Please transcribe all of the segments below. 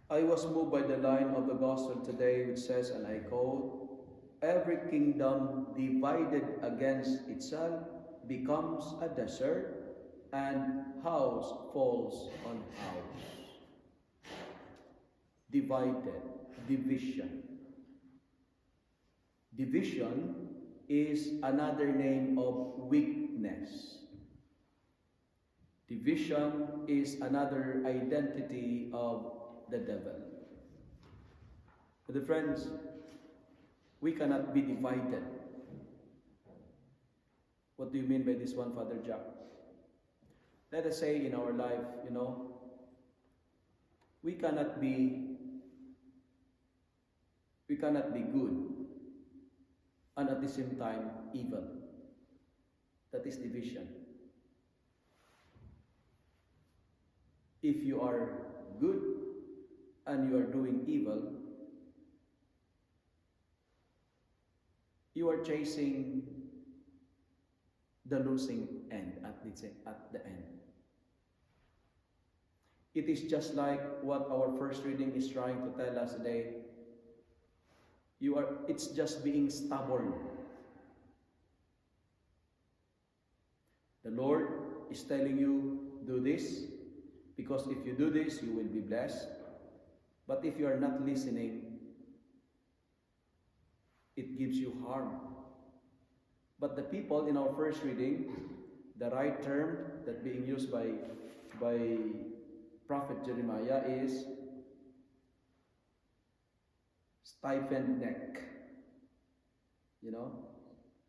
I was moved by the line of the gospel today which says, and I quote, "Every kingdom divided against itself becomes a desert, and house falls on house." Divided, division. Division is another name of weakness. Division is another identity of the devil. But friends, we cannot be divided. What do you mean by this one, Father Jack? Let us say in our life, we cannot be good and at the same time evil. That is division. If you are good and you are doing evil, you are chasing the losing end at the end. It is just like what our first reading is trying to tell us today. It's just being stubborn. The Lord is telling you, do this, because if you do this, you will be blessed. But if you are not listening, it gives you harm. But the people in our first reading, the right term that being used by Prophet Jeremiah is stiffened neck.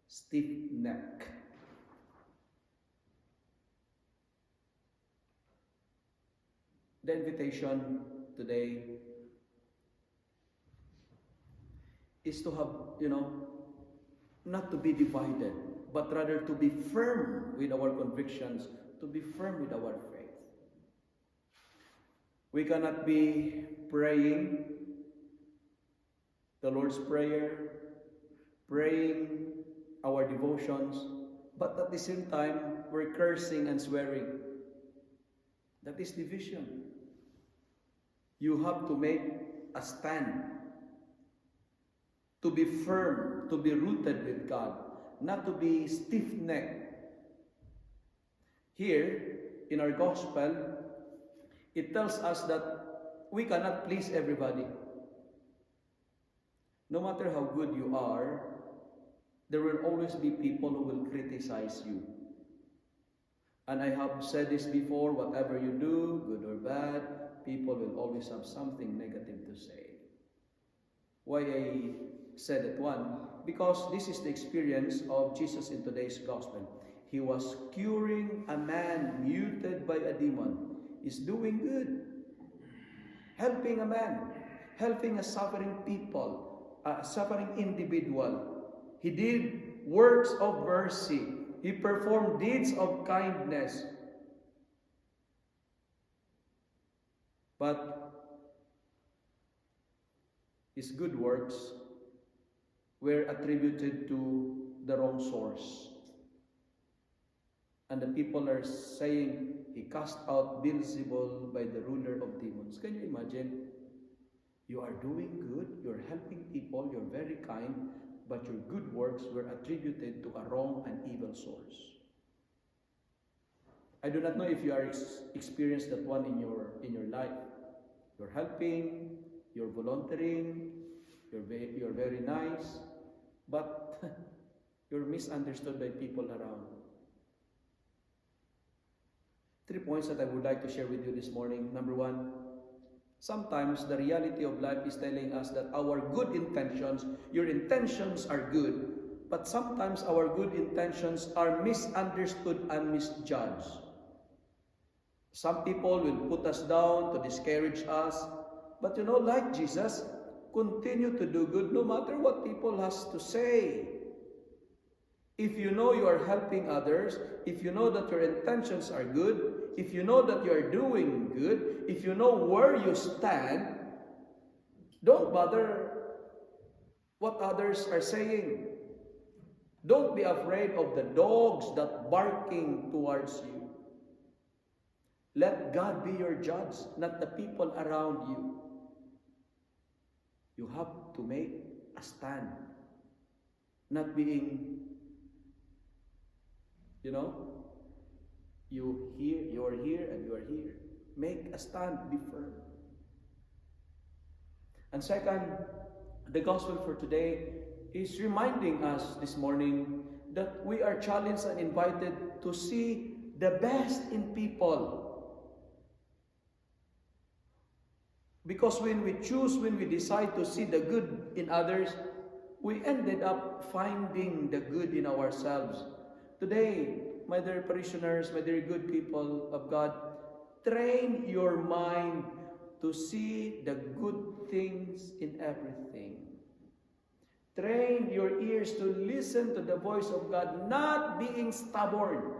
Stiff neck. The invitation today is to have, not to be divided, but rather to be firm with our convictions, to be firm with our faith. We cannot be praying the Lord's Prayer, praying our devotions, but at the same time, we're cursing and swearing. That is division. You have to make a stand, to be firm, to be rooted with God, not to be stiff-necked. Here, in our gospel, it tells us that we cannot please everybody. No matter how good you are, there will always be people who will criticize you. And I have said this before, whatever you do, good or bad, people will always have something negative to say. Why I said that one? Because this is the experience of Jesus in today's gospel. He was curing a man muted by a demon. He's doing good. Helping a man. Helping a suffering people. A suffering individual. He did works of mercy. He performed deeds of kindness. But his good works were attributed to the wrong source. And the people are saying, he cast out Beelzebul by the ruler of demons. Can you imagine? You are doing good, you're helping people, you're very kind, but your good works were attributed to a wrong and evil source. I do not know if you are experienced that one in your life. You're helping, you're volunteering, you're very nice, but you're misunderstood by people around. 3 points that I would like to share with you this morning. Number 1, sometimes the reality of life is telling us that our good intentions, your intentions are good, but sometimes our good intentions are misunderstood and misjudged. Some people will put us down to discourage us, but like Jesus, continue to do good no matter what people has to say. If you know you are helping others, if you know that your intentions are good, if you know that you are doing good, if you know where you stand, don't bother what others are saying. Don't be afraid of the dogs that barking towards you. Let God be your judge, not the people around you. You have to make a stand. Not being, you know, you are here, and you are here. Make a stand, be firm. And second, the gospel for today is reminding us this morning that we are challenged and invited to see the best in people. Because when we decide to see the good in others, we ended up finding the good in ourselves. Today, my dear parishioners, my dear good people of God, train your mind to see the good things in everything. Train your ears to listen to the voice of God, not being stubborn.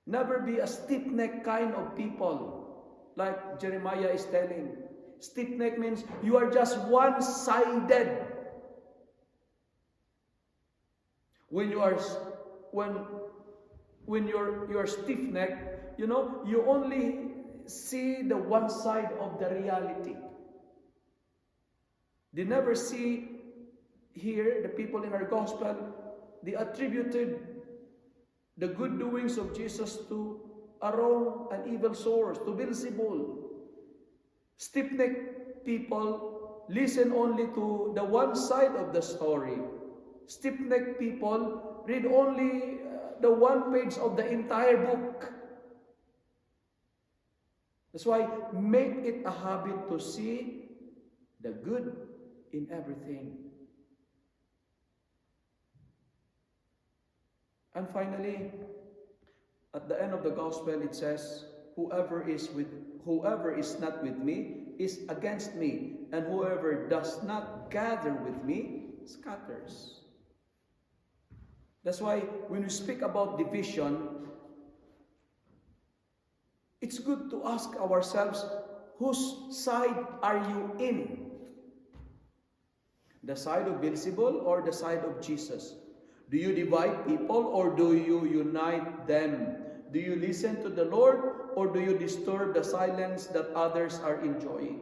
Never be a stiff-necked kind of people. Like Jeremiah is telling, stiff-neck means you are just one-sided. When you are stiff-necked, you only see the one side of the reality. They never see here the people in our gospel. They attributed the good doings of Jesus to a wrong and evil source, to Beelzebul. Stiff-necked people listen only to the one side of the story. Stiff-necked people read only the one page of the entire book. That's why make it a habit to see the good in everything. And finally, at the end of the gospel, it says, whoever is not with me is against me, and whoever does not gather with me scatters. That's why when we speak about division, it's good to ask ourselves, whose side are you in? The side of Beelzebul or the side of Jesus? Do you divide people or do you unite them? Do you listen to the Lord or do you disturb the silence that others are enjoying?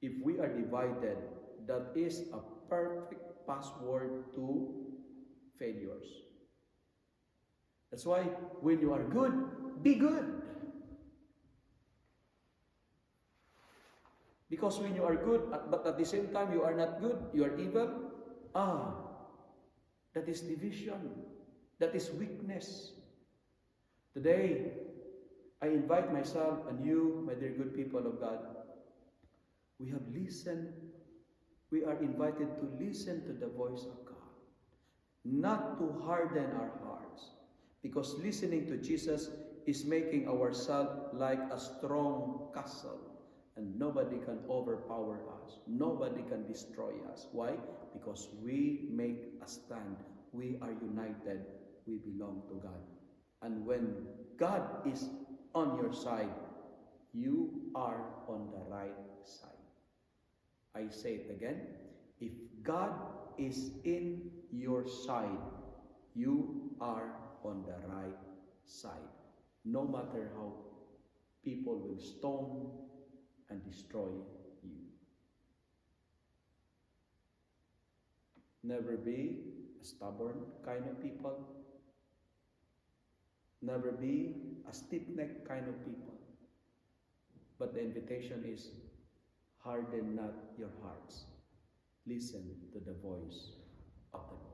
If we are divided, that is a perfect password to failures. That's why when you are good, be good. Because when you are good, but at the same time you are not good, you are evil, that is division. That is weakness. Today, I invite myself and you, my dear good people of God, we have listened, we are invited to listen to the voice of God, not to harden our hearts, because listening to Jesus is making ourselves like a strong castle, and nobody can overpower us, nobody can destroy us. Why? Because we make a stand, we are united, we belong to God. And when God is on your side, you are on the right side. I say it again. If God is in your side, you are on the right side. No matter how people will stone and destroy you. Never be a stubborn kind of people. Never be a stiff-necked kind of people. But the invitation is, harden not your hearts. Listen to the voice of the Lord.